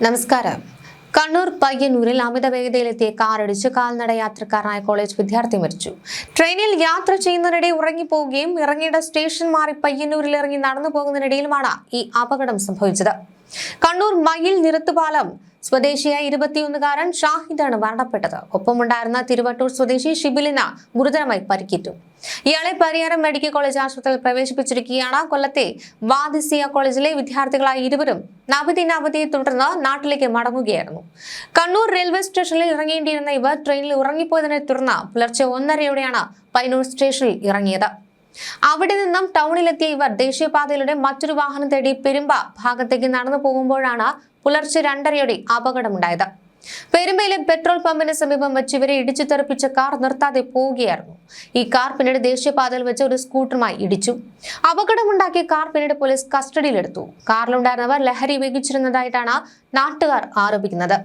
നമസ്കാരം. കണ്ണൂർ പയ്യന്നൂരിൽ അമിത വേഗതയിലെത്തിയ കാറിടിച്ച് കാൽനട യാത്രക്കാരനായ കോളേജ് വിദ്യാർത്ഥി മരിച്ചു. ട്രെയിനിൽ യാത്ര ചെയ്യുന്നതിനിടെ ഉറങ്ങിപ്പോവുകയും ഇറങ്ങേണ്ട സ്റ്റേഷൻ മാറി പയ്യന്നൂരിൽ ഇറങ്ങി നടന്നു പോകുന്നതിനിടയിലുമാണ് ഈ അപകടം സംഭവിച്ചത്. കണ്ണൂർ മയിൽ നിരത്തുപാലം സ്വദേശിയായ 21-കാരൻ ഷാഹിദാണ് മരണപ്പെട്ടത്. ഒപ്പമുണ്ടായിരുന്ന തിരുവട്ടൂർ സ്വദേശി ഷിബിലിന് ഗുരുതരമായി പരിക്കേറ്റു. ഇയാളെ പരിയാരം മെഡിക്കൽ കോളേജ് ആശുപത്രിയിൽ പ്രവേശിപ്പിച്ചിരിക്കുകയാണ്. കൊല്ലത്തെ വാദിസിയ കോളേജിലെ വിദ്യാർത്ഥികളായ ഇരുവരും നബിദിന അവധിയെ തുടർന്ന് നാട്ടിലേക്ക് മടങ്ങുകയായിരുന്നു. കണ്ണൂർ റെയിൽവേ സ്റ്റേഷനിൽ ഇറങ്ങേണ്ടിയിരുന്ന ഇവർ ട്രെയിനിൽ ഉറങ്ങിപ്പോയതിനെ തുടർന്ന് പുലർച്ചെ 1:30-യോടെയാണ് പയ്യന്നൂർ സ്റ്റേഷനിൽ ഇറങ്ങിയത്. അവിടെ നിന്നും ടൗണിലെത്തിയ ഇവർ ദേശീയപാതയിലൂടെ മറ്റൊരു വാഹനം തേടി പെരുമ്പ ഭാഗത്തേക്ക് നടന്നു പോകുമ്പോഴാണ് പുലർച്ചെ 2:30-യോടെ അപകടമുണ്ടായത്. പെരുമ്പയിലെ പെട്രോൾ പമ്പിന് സമീപം വെച്ച് ഇവരെ ഇടിച്ചു തെറിപ്പിച്ച കാർ നിർത്താതെ പോവുകയായിരുന്നു. ഈ കാർ പിന്നീട് ദേശീയപാതയിൽ വെച്ച് ഒരു സ്കൂട്ടറുമായി ഇടിച്ചു. അപകടമുണ്ടാക്കിയ കാർ പിന്നീട് പോലീസ് കസ്റ്റഡിയിലെടുത്തു. കാറിലുണ്ടായിരുന്നവർ ലഹരി ഉപയോഗിച്ചിരുന്നതായിട്ടാണ് നാട്ടുകാർ ആരോപിക്കുന്നത്.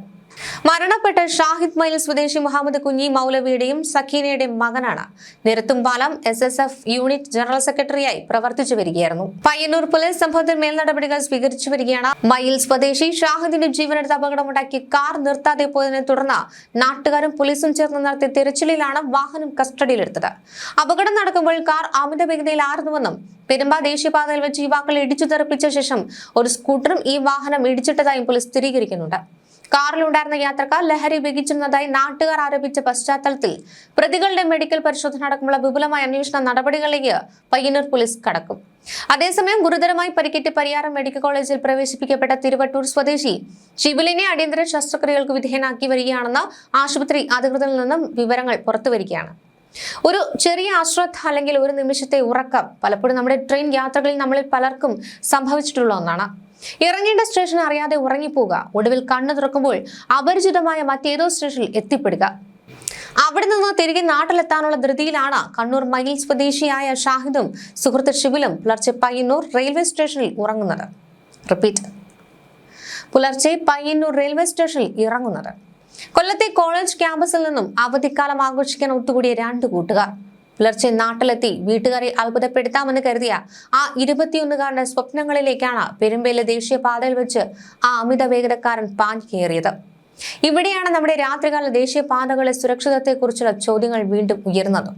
മരണപ്പെട്ട ഷാഹിദ് മയിൽ സ്വദേശി മുഹമ്മദ് കുഞ്ഞി മൗലവിയുടെയും സക്കീനയുടെയും മകനാണ്. നിരത്തുംപാലം SSF യൂണിറ്റ് ജനറൽ സെക്രട്ടറിയായി പ്രവർത്തിച്ചു വരികയായിരുന്നു. പയ്യന്നൂർ പോലീസ് സംഭവത്തിൽ മേൽനടപടികൾ സ്വീകരിച്ചു വരികയാണ്. മയിൽ സ്വദേശി ഷാഹിദിന്റെ ജീവനെടുത്ത് അപകടമുണ്ടാക്കി കാർ നിർത്താതെ പോയതിനെ തുടർന്ന് നാട്ടുകാരും പോലീസും ചേർന്ന് നടത്തിയ തിരച്ചിലിലാണ് വാഹനം കസ്റ്റഡിയിലെടുത്തത്. അപകടം നടക്കുമ്പോൾ കാർ അമിത വേഗതയിലായിരുന്നുവെന്നും പെരുമ്പ ദേശീയപാതയിൽ വെച്ച് യുവാക്കളെ ഇടിച്ചു തെറിപ്പിച്ച ശേഷം ഒരു സ്കൂട്ടറും ഈ വാഹനം ഇടിച്ചിട്ടതായും പോലീസ് സ്ഥിരീകരിക്കുന്നുണ്ട്. കാറിലുണ്ടായിരുന്ന യാത്രക്കാർ ലഹരി ഉപയോഗിച്ചിരുന്നതായി നാട്ടുകാർ ആരോപിച്ച പശ്ചാത്തലത്തിൽ പ്രതികളുടെ മെഡിക്കൽ പരിശോധന അടക്കമുള്ള വിപുലമായ അന്വേഷണ നടപടികളിലേക്ക് പയ്യന്നൂർ പോലീസ് കടക്കും. അതേസമയം ഗുരുതരമായി പരിക്കേറ്റ് പരിയാരം മെഡിക്കൽ കോളേജിൽ പ്രവേശിപ്പിക്കപ്പെട്ട തിരുവട്ടൂർ സ്വദേശി ഷിബിലിനെ അടിയന്തര ശസ്ത്രക്രിയകൾക്ക് വിധേയനാക്കി വരികയാണെന്ന് ആശുപത്രി അധികൃതരിൽ നിന്നും വിവരങ്ങൾ പുറത്തുവരികയാണ്. ഒരു ചെറിയ അശ്രദ്ധ അല്ലെങ്കിൽ ഒരു നിമിഷത്തെ ഉറക്കം പലപ്പോഴും നമ്മുടെ ട്രെയിൻ യാത്രകളിൽ നമ്മളിൽ പലർക്കും സംഭവിച്ചിട്ടുള്ള ഒന്നാണ്. ഇറങ്ങേണ്ട സ്റ്റേഷൻ അറിയാതെ ഉറങ്ങിപ്പോവുക, ഒടുവിൽ കണ്ണു തുറക്കുമ്പോൾ അപരിചിതമായ മറ്റേതോ സ്റ്റേഷനിൽ എത്തിപ്പെടുക. അവിടെ നിന്ന് തിരികെ നാട്ടിലെത്താനുള്ള ധൃതിയിലാണ് കണ്ണൂർ മയിൽ സ്വദേശിയായ ഷാഹിദും സുഹൃത്ത് ഷിബിലും പുലർച്ചെ പയ്യന്നൂർ റെയിൽവേ സ്റ്റേഷനിൽ ഉറങ്ങുന്നത്. പുലർച്ചെ പയ്യന്നൂർ റെയിൽവേ സ്റ്റേഷനിൽ ഇറങ്ങുന്നത്. കൊല്ലത്തെ കോളേജ് ക്യാമ്പസിൽ നിന്നും അവധിക്കാലം ആഘോഷിക്കാൻ ഒത്തുകൂടിയ 2 കൂട്ടുകാർ പുലർച്ചെ നാട്ടിലെത്തി വീട്ടുകാരെ അത്ഭുതപ്പെടുത്താമെന്ന് കരുതിയ ആ 21-കാരന്റെ സ്വപ്നങ്ങളിലേക്കാണ് പെരുമ്പയിലെ ദേശീയപാതയിൽ വെച്ച് ആ അമിത വേഗതക്കാരൻ പാഞ്ഞു കയറിയത്. ഇവിടെയാണ് നമ്മുടെ രാത്രികാല ദേശീയപാതകളെ സുരക്ഷിതത്തെക്കുറിച്ചുള്ള ചോദ്യങ്ങൾ വീണ്ടും ഉയർന്നത്.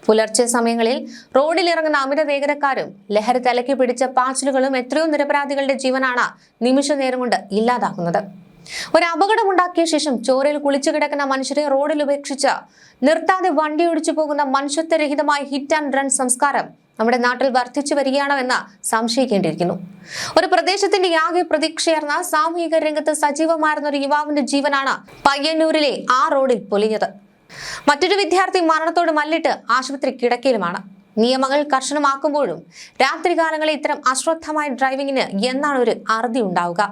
പുലർച്ചെ സമയങ്ങളിൽ റോഡിൽ ഇറങ്ങുന്ന അമിത വേഗതക്കാരും ലഹരി തലക്കി പിടിച്ച പാച്ചിലുകളും എത്രയോ നിരപരാധികളുടെ ജീവനാണ് നിമിഷ നേരം കൊണ്ട് ഇല്ലാതാക്കുന്നത്. ഒരു അപകടമുണ്ടാക്കിയ ശേഷം ചോരയിൽ കുളിച്ചു കിടക്കുന്ന മനുഷ്യരെ റോഡിൽ ഉപേക്ഷിച്ച് നിർത്താതെ വണ്ടി ഓടിച്ചു പോകുന്ന മനുഷ്യത്വരഹിതമായ ഹിറ്റ് ആൻഡ് റൺ സംസ്കാരം നമ്മുടെ നാട്ടിൽ വർദ്ധിച്ചു വരികയാണോ എന്ന് സംശയിക്കേണ്ടിയിരിക്കുന്നു. ഒരു പ്രദേശത്തിന്റെ യാഗ പ്രതീക്ഷയാർന്ന സാമൂഹിക രംഗത്ത് സജീവമായിരുന്ന ഒരു യുവാവിന്റെ ജീവനാണ് പയ്യന്നൂരിലെ ആ റോഡിൽ പൊലിഞ്ഞത്. മറ്റൊരു വിദ്യാർത്ഥി മരണത്തോട് മല്ലിട്ട് ആശുപത്രി കിടക്കയിലുമാണ്. നിയമങ്ങൾ കർശനമാക്കുമ്പോഴും രാത്രികാലങ്ങളിൽ ഇത്തരം അശ്രദ്ധമായ ഡ്രൈവിംഗിന് എന്നാണ് ഒരു അറുതി ഉണ്ടാവുക?